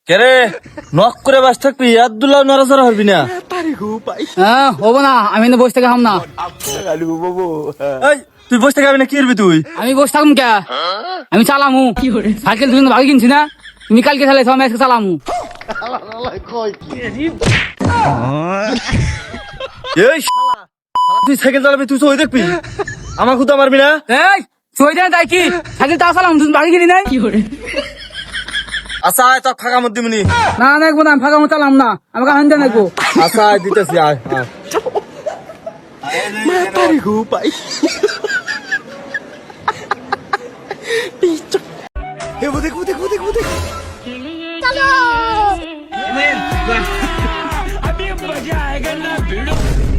কেরে নক করে বাস থাকবি আব্দুল্লাহ নড়াচড়া হবি না। হ্যাঁ হবো না, আমি না বসে থেকে হাম না। এই তুই বসে থাকবি না, কি করবি তুই? আমি বসে থাকুম কে? আমি চালামু। সাইকেল তুমি ভাগে কিনছি না, তুমি কালকে চালাইছো, আমি আজকে চালামু। এই শালা, তুই সাইকেল চালাবি, তুই সই দেখবি, আমার খুদা মারবি না। এই সই দেন তাই কি? সাইকেল তা চালাম, তুমি ভাগে কিনি নাই? আচ্ছা আয় তো ফাঁকা মত দিবনি। না দেখবো না, ফাঁকা মতো চালাম না, আমাকে হান দেন দেখবো। আচ্ছা আয় দিতেছি, আয় আয়।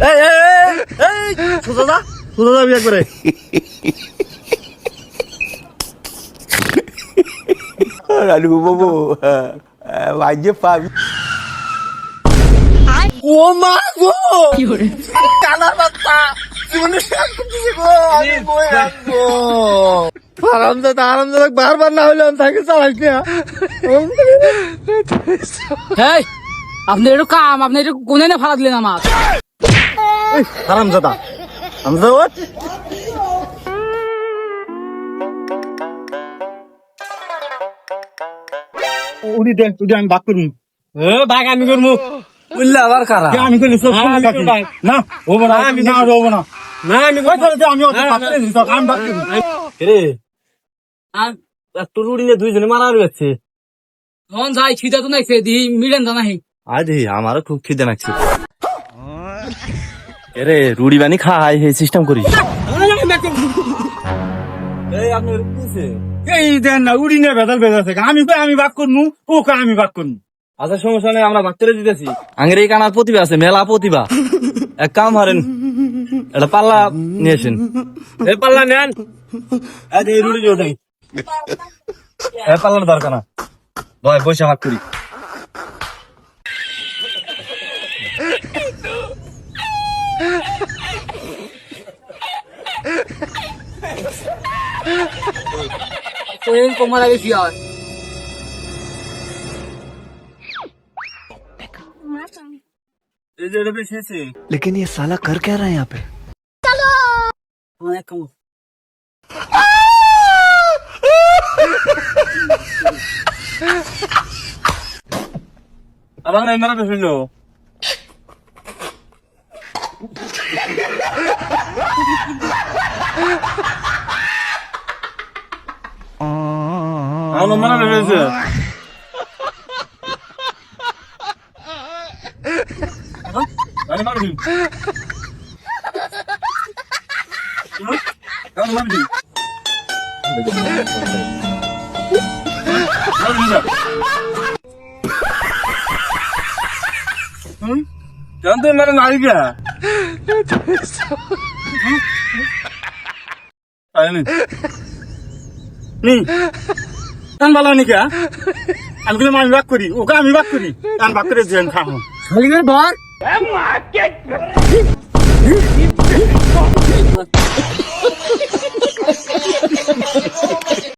এই এই এই সোজা যা, সোজা যাবি একবারে। Lalu bobo, wajib pak. ও মা গো, কানা বাচ্চা জীবনে শেষ করতেছে গো, আমি বই রাখবো। আরামদাদা বারবার না হলে আমি সাইকেল চালাইছি না। এই আপনি একটু কাম, আপনি একটু কোনে না ফালা দিলেন আমার। হারামজাদা উনি দেখ, তুই আমি বাক করবো। বাঘ আমি করবো, বুঝলে আবার কারা আমি করলি না হবো না, আমি না হবো না, না আমি রে তোর রুড়ি নিয়ে দুইজনে মারা যাচ্ছে। তখন যাই খিদা তো নাই, খেয়ে দিই মিলেন তো নাই। আজ আমারও খুব খিদে লাগছে রে, রুড়ি বানি খাই এই সিস্টেম করিস। এই দেন না, উড়ি নিয়ে ভেজাল ভেজাছে, আমি বাক করবো, ওকে আমি বাক করবো। আচ্ছা সমস্যা নেই, আমরা ভাগ করে দিতেছি। আঙ্গের এই কানার প্রতিভা আছে, মেলা প্রতিভা। এক কাম হারেন, একটা পাল্লা নিয়েছেন, এই পাল্লা নেন, এই রুড়ি দিয়ে ওটাই পাল্লার দরকার না, ভয় বসে ভাগ করি। তোমার আগে কি হয়? এই যে এটা বেশি আছে। लेकिन ये साला कर क्या रहा है यहाँ पे? আবার নাই মারা ফেললো। আমার মারা ফেলছে। আমি মারবি, আমি মারবি, জান তুই মারা নারী গা ভালো নিকা, আমি কিন্তু আমি বাক করি, ওকে আমি বাক করি, আমি বাক করে জেন খাবো ধর